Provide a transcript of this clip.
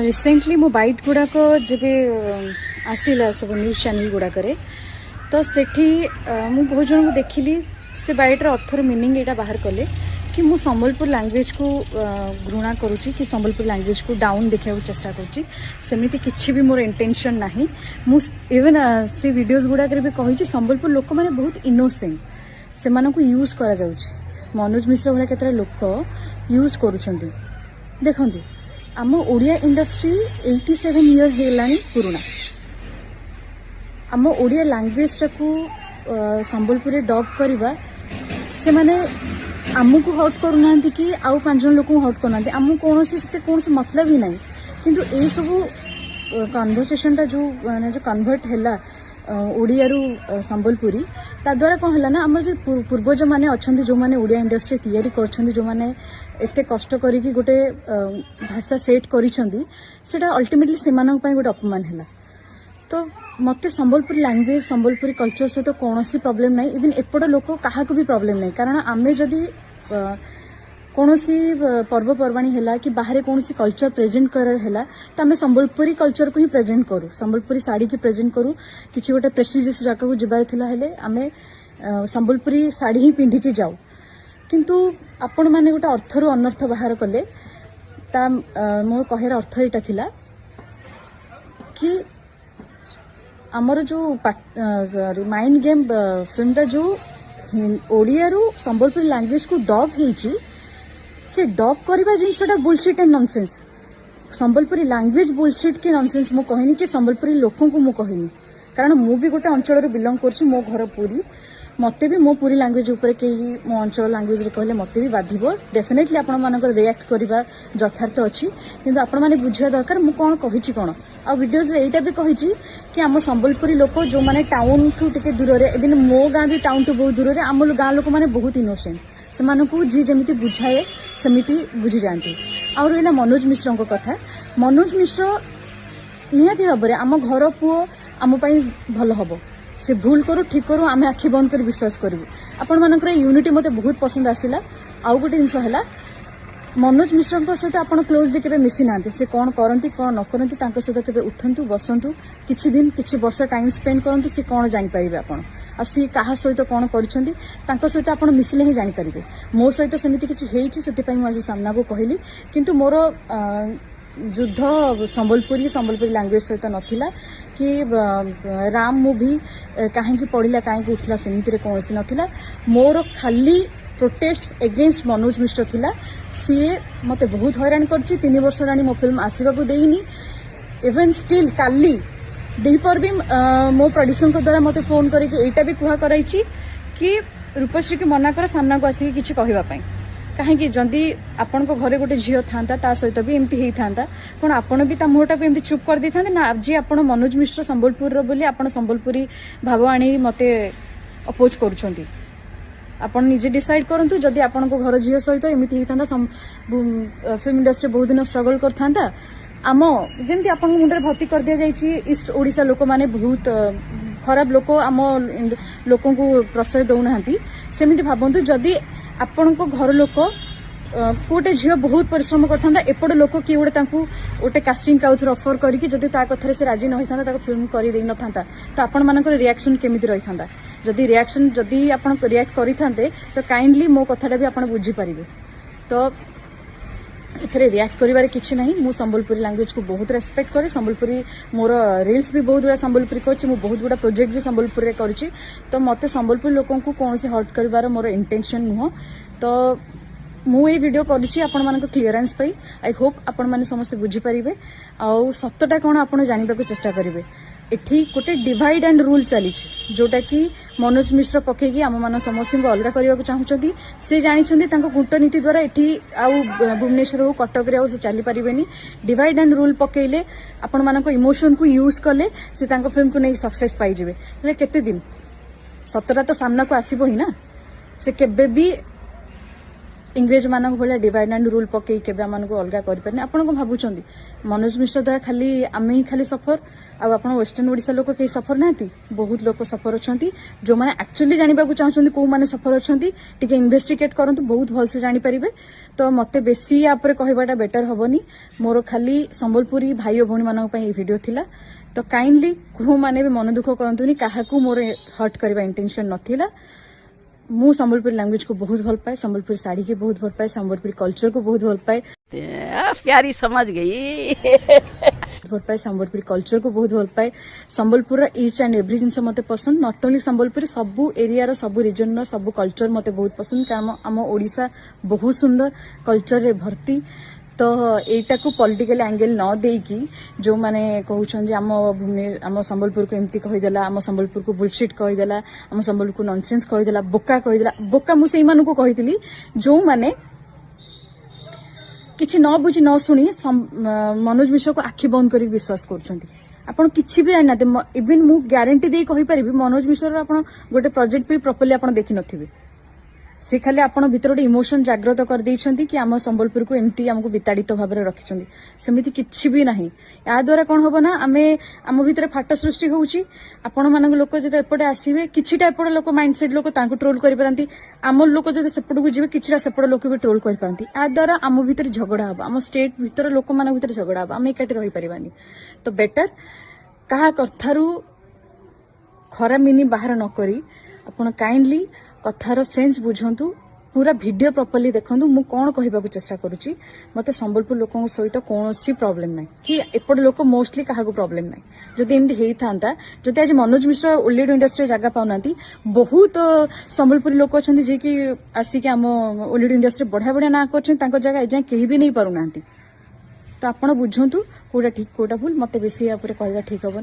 recently मो bite गुड़ाक जब आसला सब न्यूज चैनल गुड़ाक तो सेठी मु बहुत जन को देखिली से बाइटर अर्थर मीनिंग यहाँ बाहर कले कि मु संबलपुर लैंग्वेज को घृणा करुच्ची कि संबलपुर लैंग्वेज को डाउन देखा चेष्टा करुच्ची सेमिति किछि भी मोर इंटेंशन नाही मु इवन से वीडियोस गुड़ाक भी कही संबलपुर लोक मैंने बहुत इनोसेंट से यूज करा जाउची मनोज मिश्र भाया केतरा लोक यूज करुछंती देखंती आम ओडिया इंडस्ट्री 87 इयर हेलानी पुराना आम ओडिया लैंग्वेज को संबलपुर डब करवा से माने आमको हट करूना कि आउ 5 जन लोक हट करना आम कौन से मतलब ही नहीं किंतु ए सब कन्वर्सेशन जो जो कन्वर्ट है ओडिया रु संबलपुरी ता द्वारा कौन है ना आम जो पूर्वज मैंने अच्छा जो मैंने ओडिया इंडस्ट्री तैयारी कर जो मैंने एते कष्ट करिकी गोटे भाषा सेट करिसेंती सेटा अल्टीमेटली सेमानक पई गोटे अपमान है तो मते संबलपुरी लैंग्वेज संबलपुरी कल्चर सहित कौन प्रॉब्लम नहीं इवन एपट लोक क्या भी प्रॉब्लम नहीं कारण आमे जदि कौन पर्वपर्वाणी है कि बाहर कौन कल्चर प्रेजेंट कर है तो आम संबलपुरी कल्चर को ही प्रेजेंट करूँ संबलपुरी साड़ी की प्रेजेंट करूँ किसी गोटे प्रेस्टिजियस जगह को जबार आम संबलपुरी साड़ी ही पिंधिकी जाऊ किंतु आपण मैंने गोटे अर्थर अनर्थ बाहर कले मोर कहर अर्थ यहाँ थिला कि आमर जो माइंड गेम फिल्मटा जो ओडिया रु संबलपुरी लैंग्वेज को डब होईची से डब करवा जिनसटा bullshit and nonsense Sambalpuri language bullshit की नॉनसेंस मु कहनी कि संबलपुरी लोकों को मु कहनी कारण मु भी गोटे अंचल बिलंग कर मो घर पुरी मते भी मो पूरी लैंग्वेज ऊपर कहीं मो अंचल लैंग्वेज रे कहले मते भी बाधिबो डेफिनेटली आपण मानकर रिएक्ट करबा यथार्थ अछि किंतु आपण माने बुझिया दरकार मु कोन कहिछि कोन आ वीडियोस रे एटा भी कहिछि कि आम संबलपुरी लोक जो माने टाउन ठू टिके दूर रे इवन मो गां भी टाउन ठू बहुत दूर रे आम गां लोक माने बहुत इनोसेंट सेमानकु जी जेमिति बुझाए सेमिति बुझी जानती आ रहिला मनोज मिश्र को कथा मनोज मिश्र निहाती भाव आम घर पुओ आम पई भल हबो से भूल करू ठीक करू आम आखि बंद कर विश्वास करू आपण मानकर यूनिटी मते बहुत पसंद आसिला आउ गोटे जिनस है मनोज मिश्र सहित आप क्लोजली केवे मिसी ना से कौन करती कौन न करती सहित केवे उठंतु बसंतु किछि दिन किछि वर्ष टाइम स्पेंड करंतु से कौन जानि पारिबे आपण आ सी कहा सहित कौन करछंती तांको सहित आपण मिसले ही जानि पारिबे मो सहित सेमिति किछि हेइछि सेति पई मु आज सामना को कहली किंतु मोर युद्ध संबलपुरी लैंग्वेज सहित नथिला कि राम मूवी कहीं पड़ा कहीं उठला सेमिति कौन नथिला मोर खाली प्रोटेस्ट एगेंस्ट मनोज मिश्र थिला सीए मते बहुत हैरान करछि 3 वर्ष रानी मो फिल्म आसीबा को देइनी इवन स्टिल काली देपर भी मो प्रोड्यूसर को द्वारा मते फोन करके एटा भी कुहा कराइछि कि रूपश्री के मना कर सामना को आसी किछि कहबा पई कहीं जदि आपण को घरे गोटे झील था सहित भी एमती होता कौन आपण भी मुहटा को एमती चुप कर दे था ना आज आपण मनोज मिश्र संबलपुर बोली आपण संबलपुरी भाव आनी मते अपोज करुछंती आपण निजे डिसाइड करंतु जदि आपण को घर झील सहित एमती होता फिल्म इंडस्ट्री बहुत दिन स्ट्रगल करता आम जमी आप मुंडे भर्ती कर दि जाइए ईस्ट ओडिशा लोक मैंने बहुत खराब लोक आम लोक प्रश्रय दौना सेमती भावतु जदि आपण को घर लोक गोटे झील बहुत परिश्रम करता एपट लोक किए गोटे गोटे कास्टिंग काउच अफर करके जदि ता कथार से राजी न होता फिल्म कर दे न था तो आपण मानकर रिएक्शन केमिति रही था जदि रिएक्शन जदि आप रिएक्ट करते तो काइंडली मो कथाटा भी आप बुझीपारे तो एथरे रिएक्ट करिवारे किछि नहीं मु संबलपुरी लैंग्वेज को बहुत रेस्पेक्ट करे संबलपुरी मोर रील्स भी बहुत गुड़ा संबलपुरी करछि मु बहुत गुड़ा प्रोजेक्ट भी संबलपुरी रे करछि तो मते संबलपुरी लोकन को कौन से हर्ट करिवार मोर इंटेंशन नुह तो मु ए वीडियो करछि आपण मानक क्लियरेंस पई आई होप आपण माने समस्त बुझी परिबे आ सत्यटा कोन आपण जानिबा को चेष्टा करिवे एठी गोटे डिवाइड एंड रूल चली जोटा कि मनोज मिश्र पकेगी आम मान समस्त को अलग करने चाहूँगी से जानी कूटनीति द्वारा एठी आउ भुवनेश्वर हो कटक रे से चली पारे डिवाइड एंड रूल पकेले आपण मान इमोशन को यूज कले से फिल्म को नहीं सक्सेस पाइबे केते दिन सतरा तो सामना को आसब ही ना से केबे भी इंग्रेज मान भाया डिवाइड एंड रूल पकई के अलग करें आपण कौन भावुं मनोज मिश्र द्वारा खाली आम ही खाली सफर आप वेस्टर्न ओडिशा लोक कहीं सफर ना बहुत लोग सफर अच्छा जो मैंने एक्चुअली जानवा चाहते कौ मैंने सफर अच्छा टे इन्वेस्टिगेट करंतु बहुत भलसे जानीपारे तो मत बेसी यापर कहवाटा बेटर हेनी मोर खाली संबलपुरी भाई और भौणी मान भिडियो थिला तो काइंडली कौ मैंने भी मन दुख करतुनि क्या मोर हर्ट करने इंटेंशन नाला मु संबलपुरी लैंग्वेज को बहुत भल पाए संबलपुरी साड़ी के बहुत भल पाए संबलपुरी कल्चर को बहुत भल पाए प्यारी समझ गई भल पाए संबलपुरी कल्चर को बहुत भल पाए संबलपुर इच एंड एवरी जिनस मते पसंद नॉट ओनली संबलपुरी सबु एरिया सबु रिजन सबु कल्चर मते बहुत पसंद कारण आम ओडिशा बहुत सुंदर कल्चर रे भर्ती तो एटा को पॉलिटिकल एंगल न देकी जो माने कहउछन जे आम संबलपुर को एमती कहिदेला आम संबलपुर को बुलशिट कहिदेला आम संबलपुर को नॉनसेंस कहिदेला बोका मु सेई मानु को कहितली जो माने किछि न बुझी न सुनी मनोज मिश्र को आखि बंद करी विश्वास करछंती आपण किछि भी जाना इवन मु गारंटी दे कहि परिबी मनोज मिश्र आपण गोटे प्रोजेक्ट भी प्रॉपर्ली आपण देखि नथिबे से खाली आपण भीतर गोटे इमोशन जागृत कर देइछंती कि आम संबलपुर को एमती हमको विताड़ित भाव में रखिछंती सेमिति किछि भी नाही या द्वारा कोन होबो ना आमे आम भीतर फाट सृष्टि होउची आपण मानक लोक जते एपटे आसीबे किछिटा एपटे लोक माइंडसेट लोक तांको ट्रोल करि परंती आम लोक जते सेपट को जिवे किछिटा सेपट लोक भी ट्रोल करि परंती या द्वारा आम भीतर झगड़ा होबो आम स्टेट भीतर लोक मानक भीतर झगड़ा होबो आमे एकाटी रहि परिबानी तो बेटर कहा कथारू खरा मिनी बाहर न करी आपण काइंडली कथार सेंस बुझंतु पूरा वीडियो प्रॉपर्ली देखंतु मु कोन कहबा को चेष्टा करूची मते संबलपुर लोकों सहित कोनोसी प्रॉब्लम नाही कि एपड लोक मोस्टली कहा को प्रॉब्लम नाही जदि एमदी हेई थांता जदि आज मनोज मिश्र ओलीड इंडस्ट्री जगह पाउनांती बहुत संबलपुरी लोक अछंती जे कि आसी कि हम ओलीड इंडस्ट्री बढ़िया बढ़िया ना करछन तांको जगह एजाय केही भी नहीं पारुनांती तो आपण बुझंतु कोडा ठीक कोडा भूल मते बेसी या ऊपर कहबा ठीक हबो